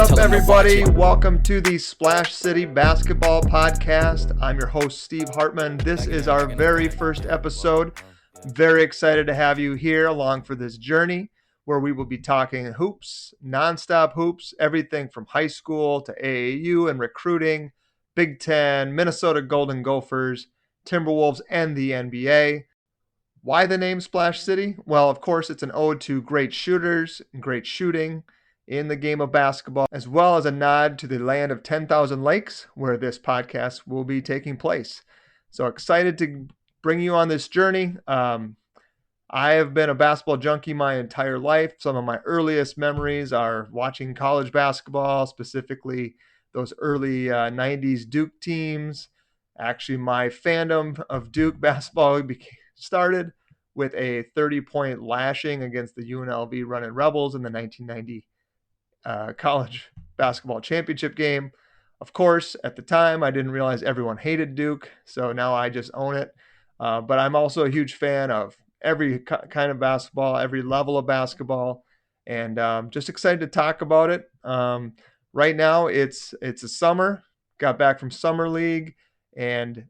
up, everybody? Welcome to the Splash City Basketball Podcast. I'm your host, Steve Hartman. This is our very first episode. Very excited to have you here along for this journey where we will be talking hoops, nonstop hoops, everything from high school to AAU and recruiting, Big Ten, Minnesota Golden Gophers, Timberwolves, and the NBA. Why the name Splash City? Well, of course, it's an ode to great shooters and great shooting in the game of basketball, as well as a nod to the land of 10,000 lakes where this podcast will be taking place. So excited to bring you on this journey. I have been a basketball junkie my entire life. Some of my earliest memories are watching college basketball, specifically those early 90s Duke teams. Actually, my fandom of Duke basketball started with a 30-point lashing against the UNLV Runnin' Rebels in the 1990 college basketball championship game. Of course, at the time, I didn't realize everyone hated Duke, so now I just own it. But I'm also a huge fan of every kind of basketball, every level of basketball, and just excited to talk about it. Right now, it's a summer. Got back from summer league, and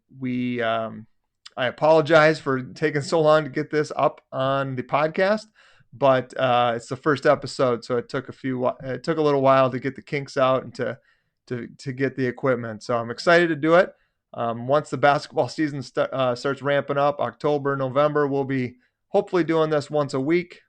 I apologize for taking so long to get this up on the podcast. But it's the first episode, so it took a little while to get the kinks out and to get the equipment. So I'm excited to do it. Once the basketball season starts ramping up, October, November, we'll be hopefully doing this once a week,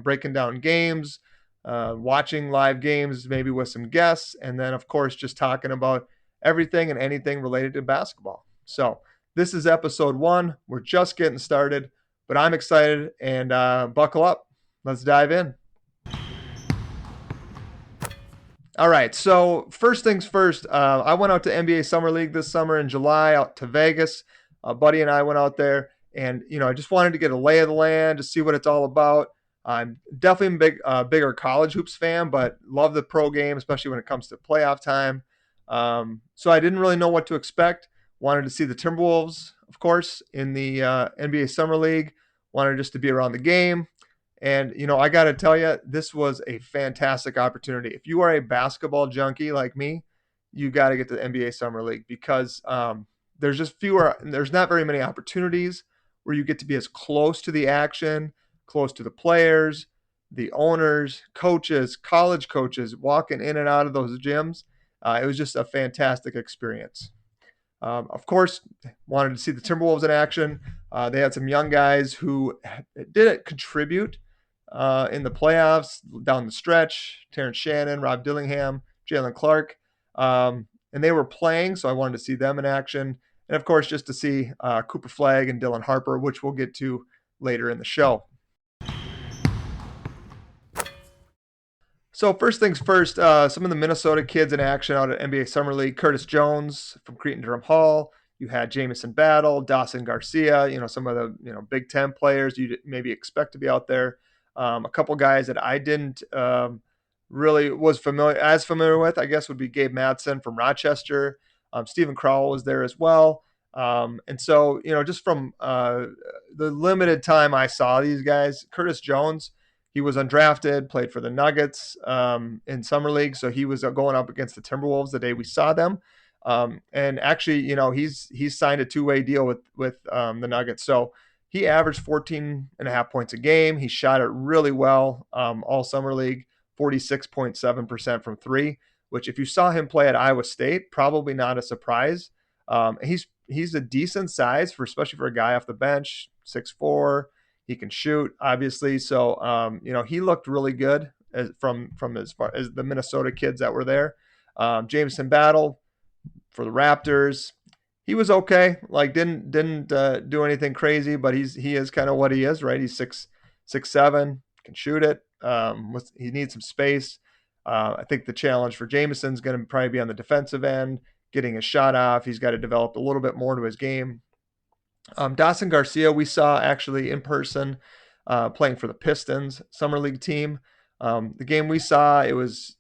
breaking down games, watching live games, maybe with some guests, and then of course just talking about everything and anything related to basketball. So this is episode 1. We're just getting started, but I'm excited, and buckle up. Let's dive in. All right, so first things first, I went out to NBA Summer League this summer in July out to Vegas. A buddy and I went out there, and I just wanted to get a lay of the land to see what it's all about. I'm definitely a bigger college hoops fan, but love the pro game, especially when it comes to playoff time. So I didn't really know what to expect. Wanted to see the Timberwolves, of course, in the NBA Summer League. Wanted just to be around the game. And, I got to tell you, this was a fantastic opportunity. If you are a basketball junkie like me, you got to get to the NBA Summer League because there's not very many opportunities where you get to be as close to the action, close to the players, the owners, coaches, college coaches, walking in and out of those gyms. It was just a fantastic experience. Of course, wanted to see the Timberwolves in action. They had some young guys who didn't contribute in the playoffs down the stretch. Terrence Shannon, Rob Dillingham, Jalen Clark. And they were playing, so I wanted to see them in action. And, of course, just to see Cooper Flagg and Dylan Harper, which we'll get to later in the show. So first things first, some of the Minnesota kids in action out at NBA Summer League. Curtis Jones from Cretin-Derham Hall. You had Jamison Battle, Dawson Garcia, some of the Big Ten players you'd maybe expect to be out there. A couple guys that I didn't really was familiar with, I guess, would be Gabe Madsen from Rochester. Stephen Crowell was there as well. And so, just from the limited time I saw these guys, Curtis Jones, he was undrafted, played for the Nuggets in Summer League. So he was going up against the Timberwolves the day we saw them. And actually, he's signed a 2-way deal with the Nuggets. So he averaged 14.5 points a game. He shot it really well all Summer League, 46.7% from three, which if you saw him play at Iowa State, probably not a surprise. He's a decent size, especially for a guy off the bench, 6'4". He can shoot, obviously. So, he looked really good from as far as the Minnesota kids that were there. Jamison Battle for the Raptors, he was okay. Like didn't do anything crazy, but he is kind of what he is, right? He's 6'7", can shoot it. He needs some space. I think the challenge for Jamison's going to probably be on the defensive end, getting his shot off. He's got to develop a little bit more to his game. Dawson Garcia, we saw actually in person playing for the Pistons Summer League team. The game we saw, it was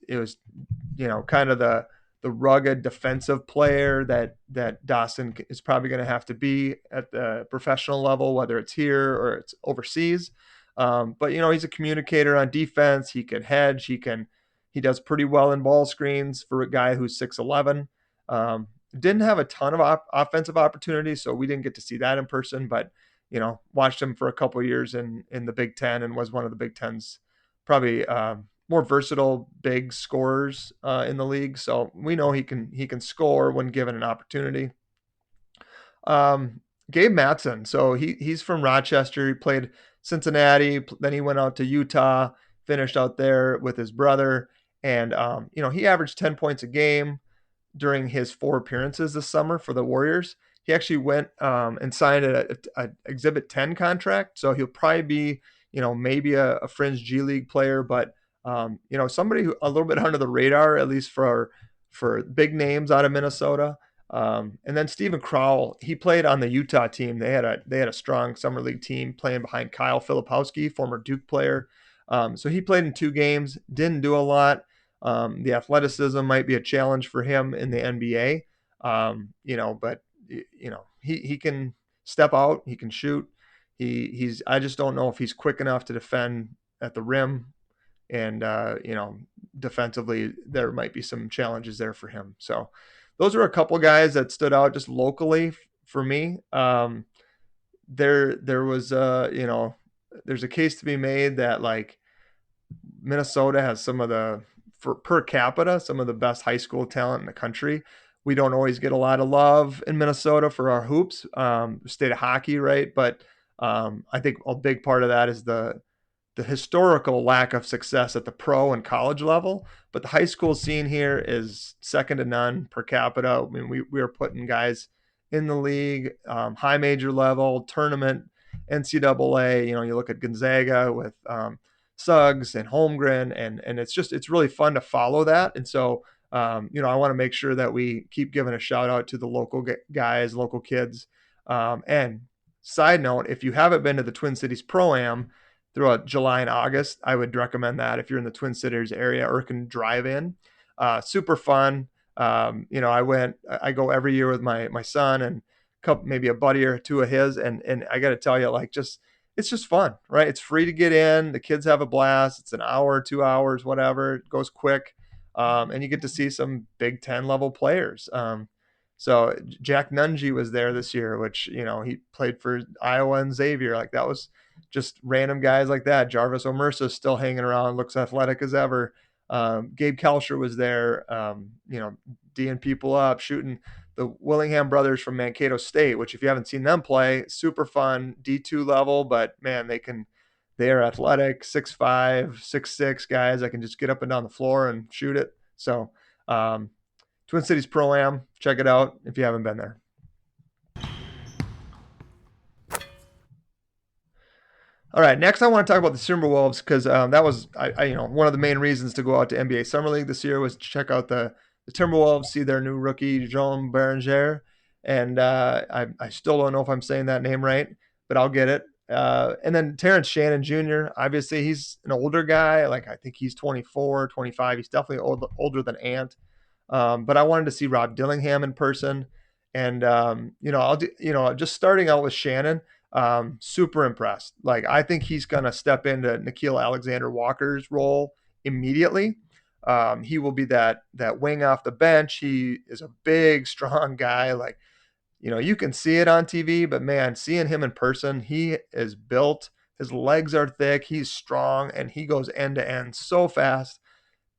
kind of the rugged defensive player that Dawson is probably going to have to be at the professional level, whether it's here or it's overseas. But he's a communicator on defense. He can hedge. He He does pretty well in ball screens for a guy who's 6'11". Didn't have a ton of offensive opportunities, so we didn't get to see that in person, but watched him for a couple of years in the Big Ten, and was one of the Big Ten's probably more versatile big scorers in the league. So we know he can score when given an opportunity. Gabe Matson, so he's from Rochester. He played Cincinnati, then he went out to Utah, finished out there with his brother, and he averaged 10 points a game during his 4 appearances this summer for the Warriors. He actually went and signed a Exhibit 10 contract, so he'll probably be, maybe a fringe G League player, but somebody who a little bit under the radar, at least for big names out of Minnesota. And then Stephen Crowell, he played on the Utah team. They had a strong summer league team playing behind Kyle Filipowski, former Duke player. So he played in 2 games, didn't do a lot. The athleticism might be a challenge for him in the NBA. But he can step out, he can shoot. I just don't know if he's quick enough to defend at the rim, and defensively there might be some challenges there for him. So those are a couple guys that stood out just locally for me. There was there's a case to be made that like Minnesota has some of the, for per capita, some of the best high school talent in the country. We don't always get a lot of love in Minnesota for our hoops, state of hockey, right? But I think a big part of that is the historical lack of success at the pro and college level. But the high school scene here is second to none per capita. I mean, we are putting guys in the league, high major level, tournament, NCAA. You look at Gonzaga with Suggs and Holmgren, and it's really fun to follow that. And so, I want to make sure that we keep giving a shout out to the local guys, local kids. And side note, if you haven't been to the Twin Cities Pro-Am throughout July and August, I would recommend that if you're in the Twin Cities area or can drive in. Super fun. I go every year with my son and maybe a buddy or two of his. And I got to tell you, it's just fun, right? It's free to get in. The kids have a blast. It's an hour, 2 hours, whatever. It goes quick. And you get to see some Big Ten level players. So Jack Nungy was there this year, which, he played for Iowa and Xavier. Like, that was just random guys like that. Jarvis Omersa still hanging around, looks athletic as ever. Gabe Kalsher was there, D'ing people up, shooting. The Willingham brothers from Mankato State, which if you haven't seen them play, super fun, D2 level, but man, they are athletic, 6'5", 6'6" guys that can just get up and down the floor and shoot it. So Twin Cities Pro-Am, check it out if you haven't been there. All right, next I want to talk about the Timberwolves, because that was one of the main reasons to go out to NBA Summer League this year was to check out the Timberwolves, see their new rookie Joan Beringer, and I still don't know if I'm saying that name right, but I'll get it. And then Terrence Shannon Jr., obviously he's an older guy. Like, I think he's 24, 25. He's definitely older than Ant. But I wanted to see Rob Dillingham in person. And, just starting out with Shannon, super impressed. Like, I think he's going to step into Nickeil Alexander-Walker's role immediately. He will be that wing off the bench. He is a big, strong guy. Like, you can see it on TV, but man, seeing him in person, he is built. His legs are thick. He's strong, and he goes end to end so fast.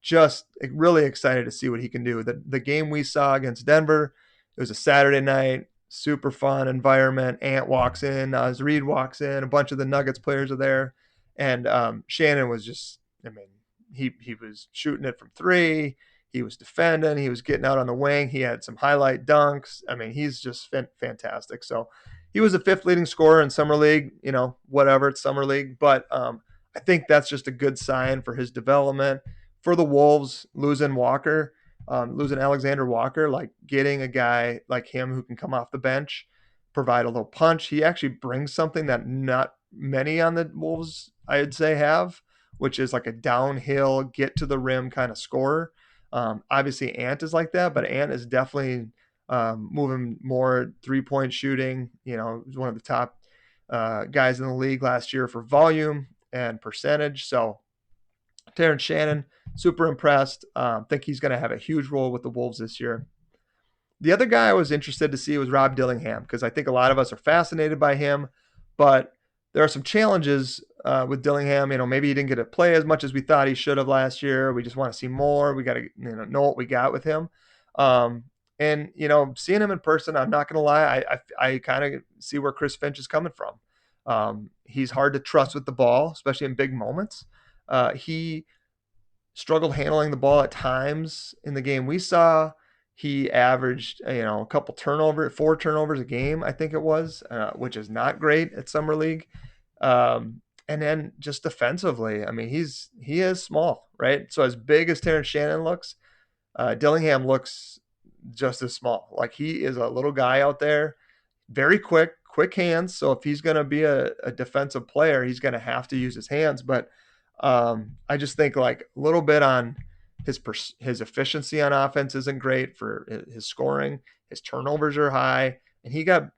Just really excited to see what he can do. The game we saw against Denver, it was a Saturday night, super fun environment. Ant walks in, Reed walks in, a bunch of the Nuggets players are there, and Shannon was just, he was shooting it from 3. He was defending. He was getting out on the wing. He had some highlight dunks. He's just fantastic. So he was the 5th leading scorer in Summer League, whatever, it's Summer League. But I think that's just a good sign for his development. For the Wolves, losing Alexander Walker, like getting a guy like him who can come off the bench, provide a little punch. He actually brings something that not many on the Wolves, I'd say, have, which is like a downhill, get to the rim kind of scorer. Obviously Ant is like that, but Ant is definitely moving more 3-point shooting. He was one of the top guys in the league last year for volume and percentage. So Terrence Shannon, super impressed. Think he's going to have a huge role with the Wolves this year. The other guy I was interested to see was Rob Dillingham because I think a lot of us are fascinated by him, but there are some challenges with Dillingham. Maybe he didn't get to play as much as we thought he should have last year. We just want to see more. We got to know what we got with him. Um, and seeing him in person, I'm not going to lie, I kind of see where Chris Finch is coming from. He's hard to trust with the ball, especially in big moments. He struggled handling the ball at times in the game we saw. He averaged, a couple turnovers, 4 turnovers a game, I think it was, which is not great at summer league. And then just defensively, I mean, he is small, right? So as big as Terrence Shannon looks, Dillingham looks just as small. Like he is a little guy out there, very quick hands. So if he's going to be a defensive player, he's going to have to use his hands. But I just think like a little bit on his efficiency on offense isn't great for his scoring. His turnovers are high, and he got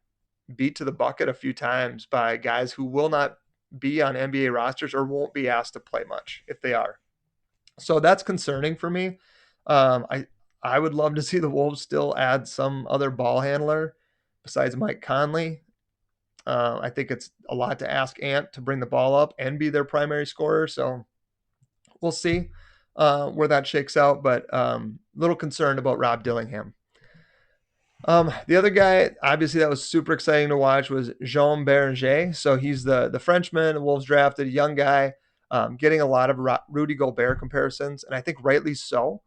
beat to the bucket a few times by guys who will not be on NBA rosters or won't be asked to play much if they are. So that's concerning for me. I would love to see the Wolves still add some other ball handler besides Mike Conley. I think it's a lot to ask Ant to bring the ball up and be their primary scorer. So we'll see where that shakes out. But a little concerned about Rob Dillingham. The other guy, obviously, that was super exciting to watch was Joan Beringer. So he's the Frenchman, the Wolves drafted, young guy, getting a lot of Rudy Gobert comparisons, and I think rightly so.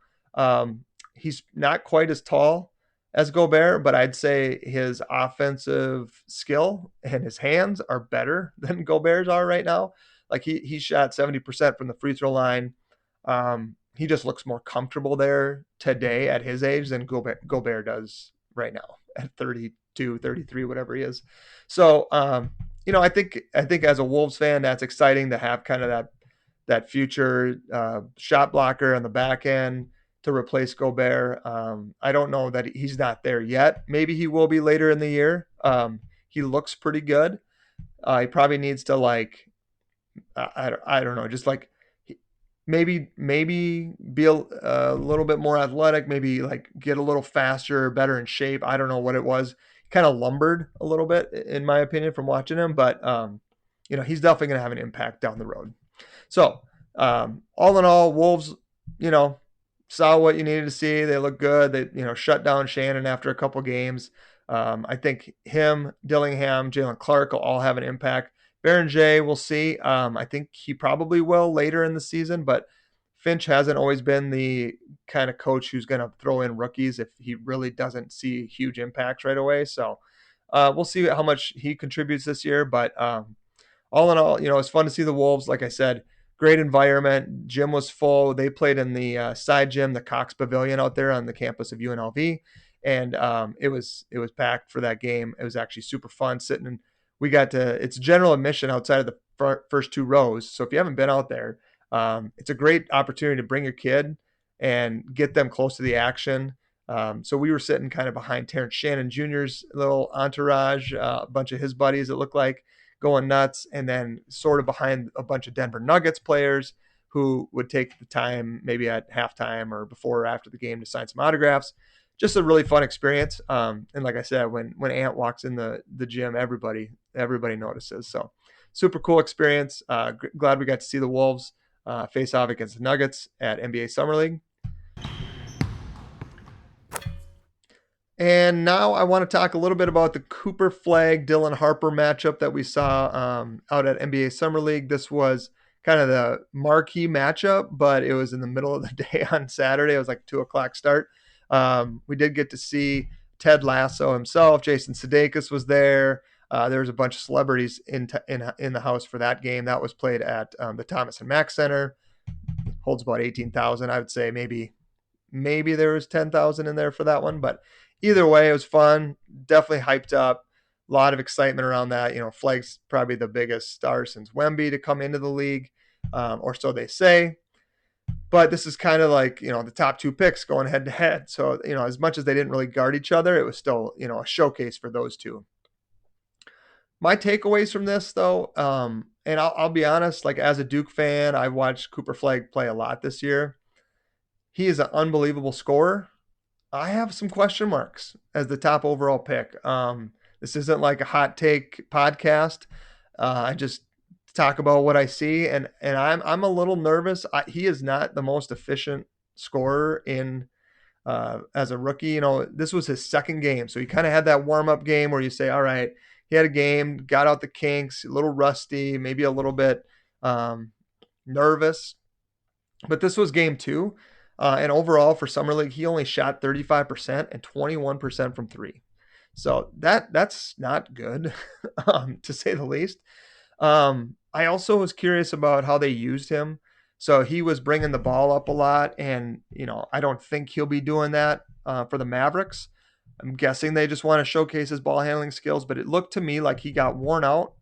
He's not quite as tall as Gobert, but I'd say his offensive skill and his hands are better than Gobert's are right now. Like he shot 70% from the free throw line. He just looks more comfortable there today at his age than Gobert does right now at 32, 33, whatever he is. So, I think as a Wolves fan, that's exciting to have kind of that future shot blocker on the back end to replace Gobert. I don't know that he's not there yet. Maybe he will be later in the year. He looks pretty good. He probably needs to I don't know, just like maybe be a little bit more athletic, maybe like get a little faster, better in shape. I don't know what it was. Kind of lumbered a little bit, in my opinion, from watching him, but he's definitely going to have an impact down the road. So all in all, Wolves, saw what you needed to see. They look good. They shut down Shannon after a couple games. I think him, Dillingham, Jalen Clark will all have an impact. Beringer, we'll see. I think he probably will later in the season, but Finch hasn't always been the kind of coach who's going to throw in rookies if he really doesn't see huge impacts right away. So we'll see how much he contributes this year. But all in all, it's fun to see the Wolves. Like I said, great environment. Gym was full. They played in the side gym, the Cox Pavilion out there on the campus of UNLV. And it was packed for that game. It was actually super fun sitting in. We got it's general admission outside of the first 2 rows. So if you haven't been out there, it's a great opportunity to bring your kid and get them close to the action. So we were sitting kind of behind Terrence Shannon Jr.'s little entourage, a bunch of his buddies, it looked like, going nuts, and then sort of behind a bunch of Denver Nuggets players who would take the time maybe at halftime or before or after the game to sign some autographs. Just a really fun experience. And like I said, when Ant walks in the gym, everybody notices. So super cool experience. Glad we got to see the Wolves face off against the Nuggets at NBA Summer League. And now I want to talk a little bit about the Cooper Flagg, Dylan Harper matchup that we saw out at NBA Summer League. This was kind of the marquee matchup, but it was in the middle of the day on Saturday. It was like 2:00 start. We did get to see Ted Lasso himself. Jason Sudeikis was there. There was a bunch of celebrities in the house for that game. That was played at the Thomas and Mack Center. Holds about 18,000. I would say maybe there was 10,000 in there for that one, but either way, it was fun. Definitely hyped up. A lot of excitement around that. Flagg's probably the biggest star since Wemby to come into the league, or so they say. But this is kind of like, the top 2 picks going head to head. So, as much as they didn't really guard each other, it was still, a showcase for those two. My takeaways from this, though, And I'll be honest, like as a Duke fan, I watched Cooper Flagg play a lot this year. He is an unbelievable scorer. I have some question marks as the top overall pick. This isn't like a hot take podcast. I just talk about what I see, and I'm a little nervous. He is not the most efficient scorer in as a rookie. You know, this was his second game, so he kind of had that warm up game where you say, all right, he had a game, got out the kinks, a little rusty, maybe a little bit um, nervous, but this was game two. And overall for Summer League, he only shot 35% and 21% from three. So that's not good, to say the least. I also was curious about how they used him. So he was bringing the ball up a lot, and I don't think he'll be doing that for the Mavericks. I'm guessing they just want to showcase his ball handling skills, but it looked to me like he got worn out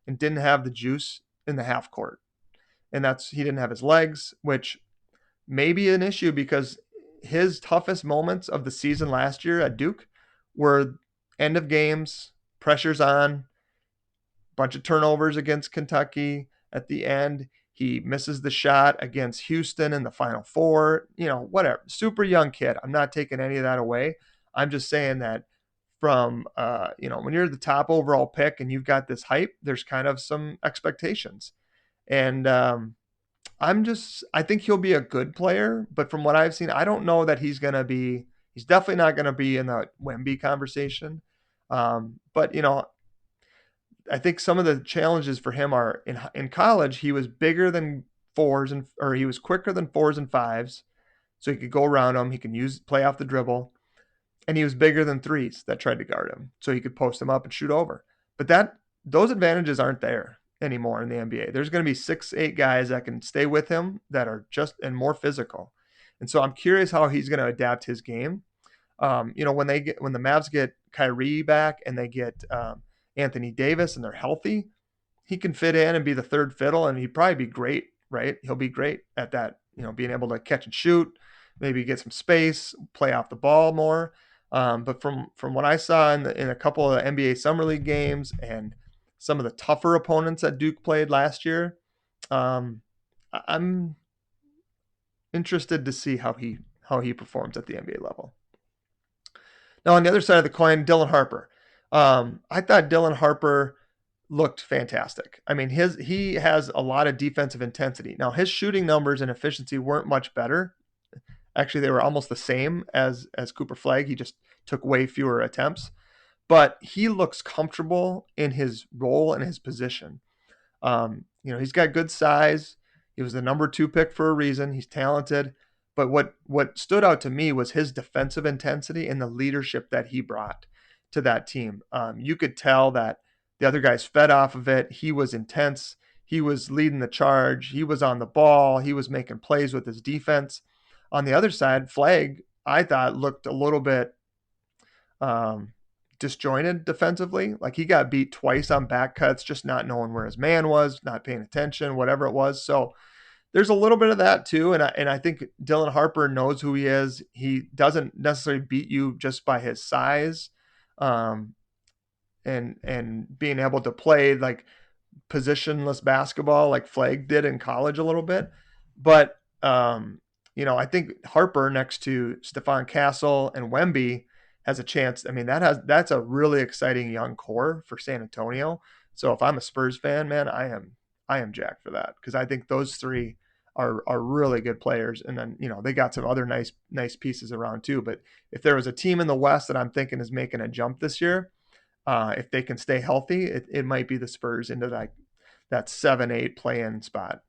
and didn't have the juice in the half court, and he didn't have his legs, which may be an issue because his toughest moments of the season last year at Duke were end of games, pressure's on, bunch of turnovers against Kentucky at the end. He misses the shot against Houston in the Final Four. Whatever. Super young kid. I'm not taking any of that away. I'm just saying that from when you're the top overall pick and you've got this hype, there's kind of some expectations. And I think he'll be a good player, but from what I've seen, I don't know that he's definitely not going to be in the Wemby conversation. But I think some of the challenges for him are in college, he was bigger than he was quicker than fours and fives. So he could go around them. He can play off the dribble, and he was bigger than threes that tried to guard him. So he could post them up and shoot over. But those advantages aren't there anymore in the NBA. There's going to be 6'8" guys that can stay with him that are and more physical. And so I'm curious how he's going to adapt his game. When the Mavs get Kyrie back and they get Anthony Davis and they're healthy, he can fit in and be the third fiddle, and he'd probably be great, right? He'll be great at that, being able to catch and shoot, maybe get some space, play off the ball more. But from what I saw in a couple of NBA Summer League games and some of the tougher opponents that Duke played last year, I'm interested to see how he performs at the NBA level. Now, on the other side of the coin, Dylan Harper. I thought Dylan Harper looked fantastic. I mean, he has a lot of defensive intensity. Now, his shooting numbers and efficiency weren't much better. Actually, they were almost the same as Cooper Flagg. He just took way fewer attempts. But he looks comfortable in his role and his position. He's got good size. He was the number 2 pick for a reason. He's talented. But what stood out to me was his defensive intensity and the leadership that he brought to that team. You could tell that the other guys fed off of it. He was intense. He was leading the charge. He was on the ball. He was making plays with his defense. On the other side, Flagg, I thought, looked a little bit disjointed defensively. Like he got beat twice on back cuts, just not knowing where his man was, not paying attention, whatever it was. So there's a little bit of that too. And I think Dylan Harper knows who he is. He doesn't necessarily beat you just by his size, and being able to play like positionless basketball like Flagg did in college a little bit. But I think Harper next to Stephon Castle and Wemby has a chance. I mean, that's a really exciting young core for San Antonio. So if I'm a Spurs fan, man, I am jacked for that, because I think those three are really good players. And then, they got some other nice pieces around too. But if there was a team in the West that I'm thinking is making a jump this year, if they can stay healthy, it might be the Spurs into that 7-8 play-in spot.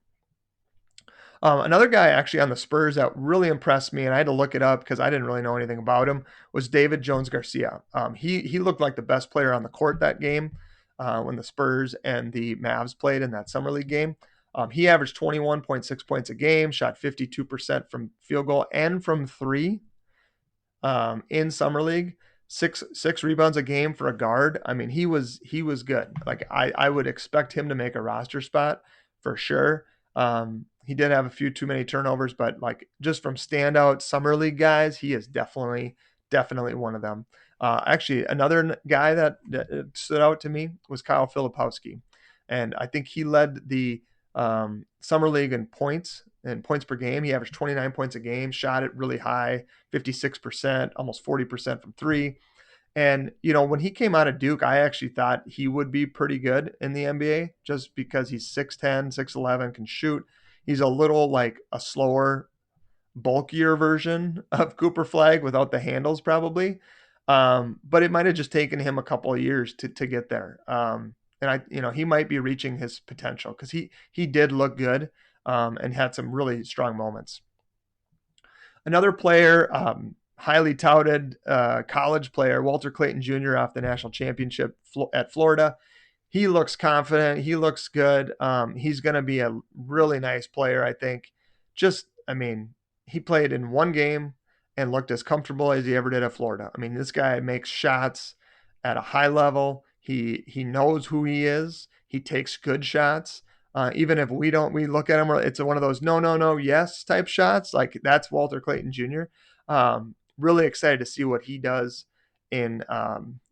Another guy actually on the Spurs that really impressed me, and I had to look it up because I didn't really know anything about him, was David Jones-Garcia. He looked like the best player on the court that game when the Spurs and the Mavs played in that Summer League game. He averaged 21.6 points a game, shot 52% from field goal and from three in Summer League. Six rebounds a game for a guard. I mean, he was good. Like I would expect him to make a roster spot for sure. He did have a few too many turnovers, but like just from standout Summer League guys, he is definitely one of them. Actually, another guy that stood out to me was Kyle Filipowski. And I think he led the summer league in points per game. He averaged 29 points a game, shot it really high, 56%, almost 40% from three. And, when he came out of Duke, I actually thought he would be pretty good in the NBA just because he's 6'10", 6'11", can shoot. He's a little like a slower, bulkier version of Cooper Flagg without the handles probably. But it might have just taken him a couple of years to get there. And he might be reaching his potential because he did look good and had some really strong moments. Another player, highly touted college player, Walter Clayton Jr. off the national championship at Florida. He looks confident. He looks good. He's going to be a really nice player, I think. He played in one game and looked as comfortable as he ever did at Florida. I mean, this guy makes shots at a high level. He knows who he is. He takes good shots. Even if we look at him, it's one of those no, yes type shots. Like that's Walter Clayton Jr. Really excited to see what he does in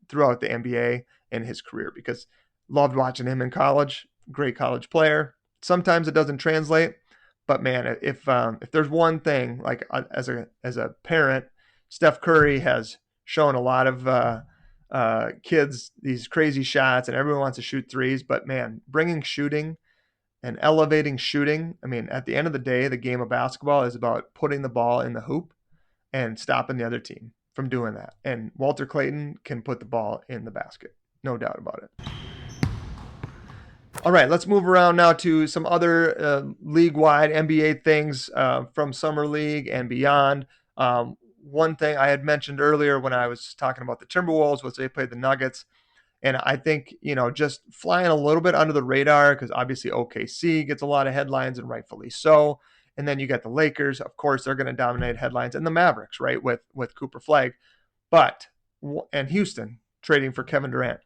throughout the NBA and his career because loved watching him in college. Great college player. Sometimes it doesn't translate, but man, if there's one thing, like as a parent, Steph Curry has shown a lot of kids these crazy shots, and everyone wants to shoot threes. But man, bringing shooting and elevating shooting. I mean, at the end of the day, the game of basketball is about putting the ball in the hoop and stopping the other team from doing that. And Walter Clayton can put the ball in the basket. No doubt about it. All right, let's move around now to some other league-wide NBA things from Summer League and beyond. One thing I had mentioned earlier when I was talking about the Timberwolves was they played the Nuggets. And I think, just flying a little bit under the radar because obviously OKC gets a lot of headlines and rightfully so. And then you got the Lakers. Of course, they're going to dominate headlines. And the Mavericks, right, with Cooper Flagg. And Houston trading for Kevin Durant.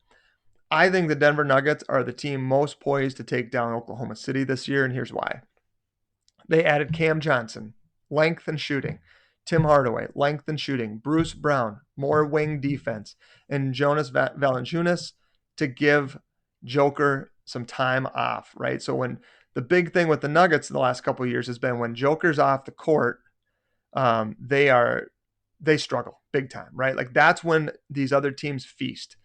I think the Denver Nuggets are the team most poised to take down Oklahoma City this year. And here's why. They added Cam Johnson, length and shooting. Tim Hardaway, length and shooting. Bruce Brown, more wing defense. And Jonas Valanciunas to give Joker some time off, right? So when the big thing with the Nuggets in the last couple of years has been when Joker's off the court, they struggle big time, right? Like that's when these other teams feast.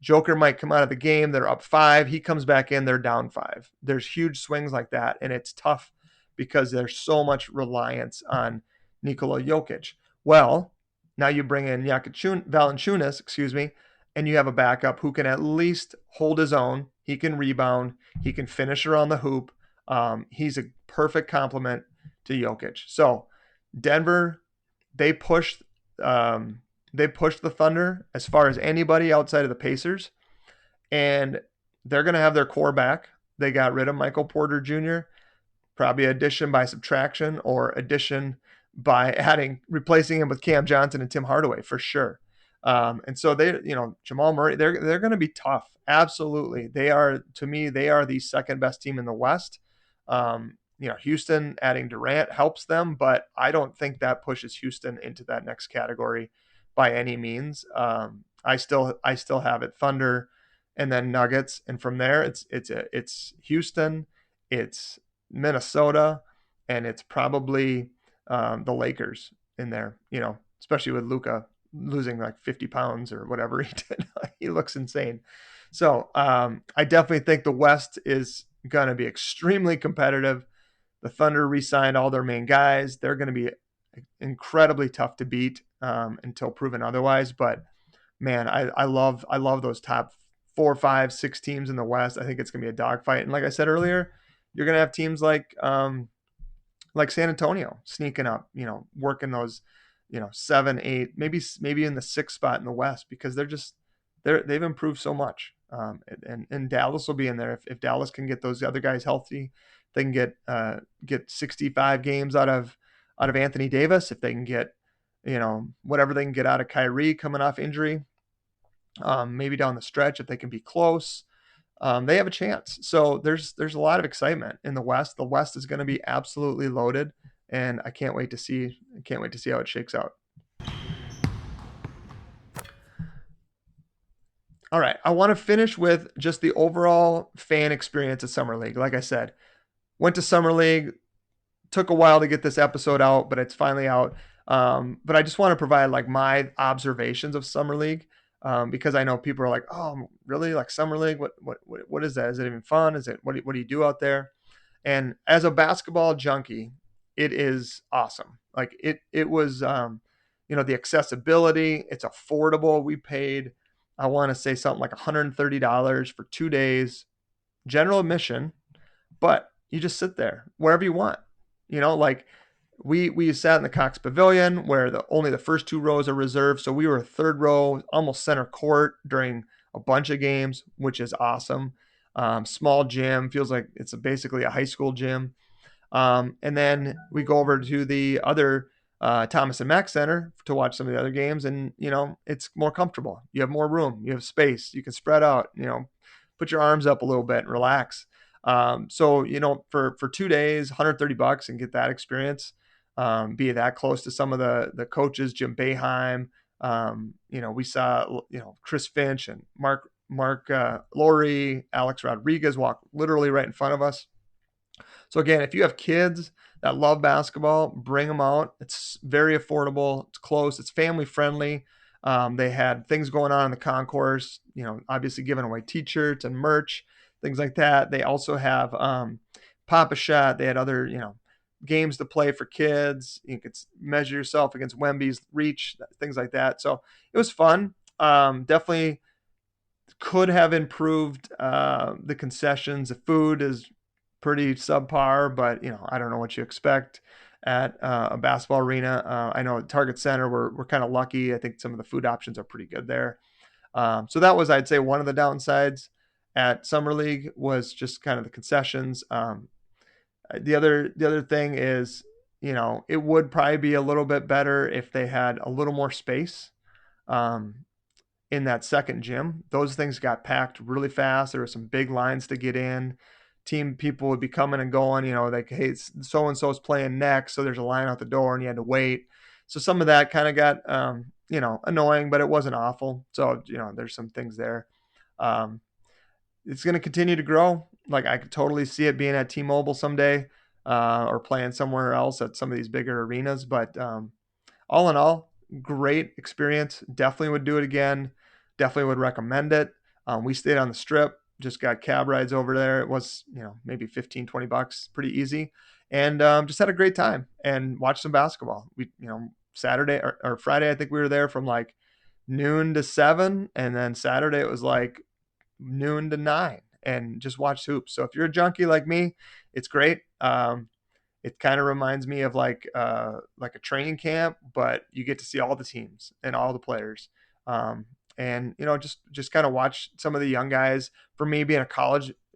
Joker might come out of the game, they're up 5. He comes back in, they're down 5. There's huge swings like that, and it's tough because there's so much reliance on Nikola Jokic. Well, now you bring in Valanciunas, and you have a backup who can at least hold his own. He can rebound. He can finish around the hoop. He's a perfect complement to Jokic. So Denver, they pushed the Thunder as far as anybody outside of the Pacers, and they're going to have their core back. They got rid of Michael Porter Jr., probably addition by subtraction or addition by replacing him with Cam Johnson and Tim Hardaway for sure. And so Jamal Murray, they're going to be tough. Absolutely. To me, they are the second best team in the West. Houston adding Durant helps them, but I don't think that pushes Houston into that next category by any means. I still have it Thunder and then Nuggets. And from there it's Houston, it's Minnesota, and it's probably the Lakers in there, especially with Luka losing like 50 pounds or whatever he did. He looks insane. So I definitely think the West is going to be extremely competitive. The Thunder re-signed all their main guys. They're going to be incredibly tough to beat until proven otherwise. But man, I love those top 4, 5, 6 teams in the West. I think it's going to be a dogfight. And like I said earlier, you're going to have teams like San Antonio sneaking up, working those, 7, 8, maybe in the 6th spot in the West because they've improved so much. And Dallas will be in there if Dallas can get those other guys healthy. They can get 65 games out of Anthony Davis. If they can get, whatever they can get out of Kyrie coming off injury, maybe down the stretch if they can be close. They have a chance. So there's a lot of excitement in the West. The West is going to be absolutely loaded, and I can't wait to see how it shakes out. All right, I want to finish with just the overall fan experience of Summer League. Like I said, went to Summer League, took a while to get this episode out, but it's finally out. But I just want to provide like my observations of Summer League, because I know people are like, "Oh, really? Like Summer League? What is that? Is it even fun? Is it what do you do out there?" And as a basketball junkie, it is awesome. Like it was, the accessibility. It's affordable. We paid, I want to say something like $130 for 2 days, general admission, but you just sit there wherever you want. Like we sat in the Cox Pavilion where only the first two rows are reserved. So we were third row, almost center court during a bunch of games, which is awesome. Small gym, feels like it's basically a high school gym. And then we go over to the other Thomas and Mack Center to watch some of the other games, and it's more comfortable. You have more room, you have space, you can spread out. Put your arms up a little bit and relax. So for 2 days, $130 and get that experience. Be that close to some of the coaches, Jim Boeheim. We saw Chris Finch and Mark Laurie, Alex Rodriguez walk literally right in front of us. So again, if you have kids that love basketball, bring them out. It's very affordable. It's close. It's family friendly. They had things going on in the concourse, obviously giving away t-shirts and merch, things like that. They also have Pop-A-Shot. They had other, games to play for kids. You could measure yourself against Wemby's reach, things like that. So it was fun. Definitely could have improved the concessions. The food is pretty subpar, but I don't know what you expect at a basketball arena. I know at Target Center we're kind of lucky. I think some of the food options are pretty good there. So that was, I'd say, one of the downsides at Summer League was just kind of the concessions. The other thing is, it would probably be a little bit better if they had a little more space in that second gym. Those things got packed really fast. There were some big lines to get in. Team people would be coming and going, like, hey, so-and-so's playing next, so there's a line out the door and you had to wait. So some of that kind of got, annoying, but it wasn't awful. So, there's some things there. It's going to continue to grow. Like, I could totally see it being at T-Mobile someday, or playing somewhere else at some of these bigger arenas. But all in all, great experience. Definitely would do it again. Definitely would recommend it. We stayed on the Strip. Just got cab rides over there. It was, maybe $15-20, pretty easy. And just had a great time and watched some basketball. We, Saturday or Friday, I think we were there from like noon to 7. And then Saturday it was like noon to 9 and just watched hoops. So if you're a junkie like me, it's great. It kind of reminds me of like a training camp, but you get to see all the teams and all the players. And just kind of watch some of the young guys. For me, being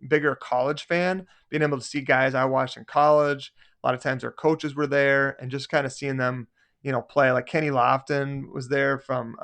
bigger college fan, being able to see guys I watched in college, a lot of times their coaches were there, and just kind of seeing them, play. Like Kenny Lofton was there from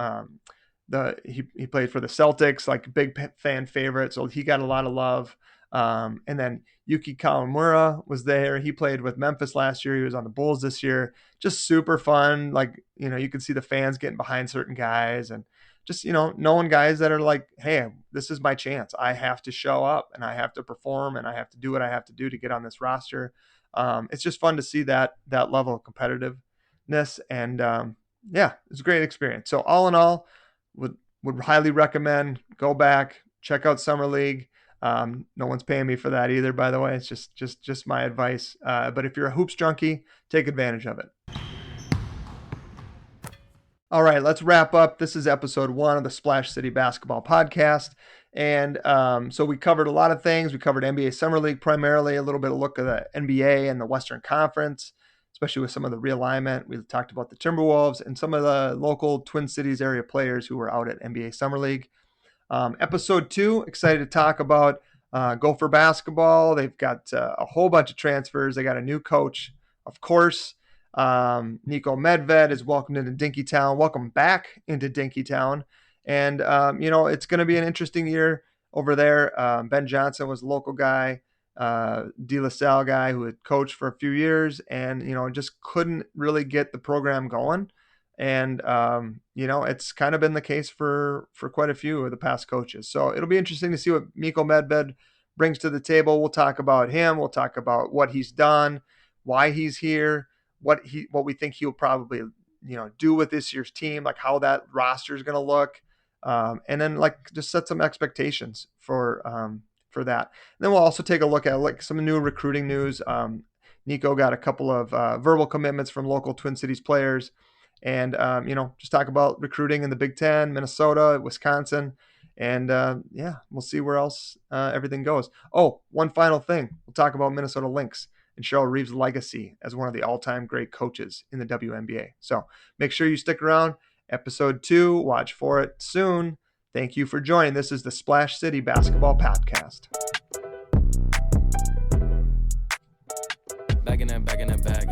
he played for the Celtics, like big fan favorite, so he got a lot of love. And then Yuki Kawamura was there. He played with Memphis last year. He was on the Bulls this year. Just super fun. Like, you could see the fans getting behind certain guys, and just, knowing guys that are like, hey, this is my chance. I have to show up and I have to perform and I have to do what I have to do to get on this roster. It's just fun to see that level of competitiveness. And yeah, it's a great experience. So all in all, would highly recommend. Go back, check out Summer League. No one's paying me for that either, by the way. It's just my advice. But if you're a hoops junkie, take advantage of it. All right, let's wrap up. This is episode 1 of the Splash City Basketball Podcast. And so we covered a lot of things. We covered NBA Summer League primarily, a little bit of look at the NBA and the Western Conference, especially with some of the realignment. We talked about the Timberwolves and some of the local Twin Cities area players who were out at NBA Summer League. Episode 2, excited to talk about Gopher basketball. They've got a whole bunch of transfers. They got a new coach, of course. Nico Medved is welcomed into Dinkytown. Welcome back into Dinkytown. And, it's going to be an interesting year over there. Ben Johnson was a local guy, De La Salle guy who had coached for a few years and, just couldn't really get the program going. And, it's kind of been the case for quite a few of the past coaches. So it'll be interesting to see what Miko Medved brings to the table. We'll talk about him. We'll talk about what he's done, why he's here, what we think he'll probably, do with this year's team, like how that roster is going to look. And then just set some expectations for that. And then we'll also take a look at some new recruiting news. Nico got a couple of verbal commitments from local Twin Cities players, and just talk about recruiting in the Big Ten, Minnesota, Wisconsin, and we'll see where else everything goes. Oh, one final thing, we'll talk about Minnesota Lynx and Cheryl Reeves' legacy as one of the all-time great coaches in the WNBA. So make sure you stick around. Episode 2, watch for it soon. Thank you for joining. This is the Splash City Basketball Podcast. Bagging that bag.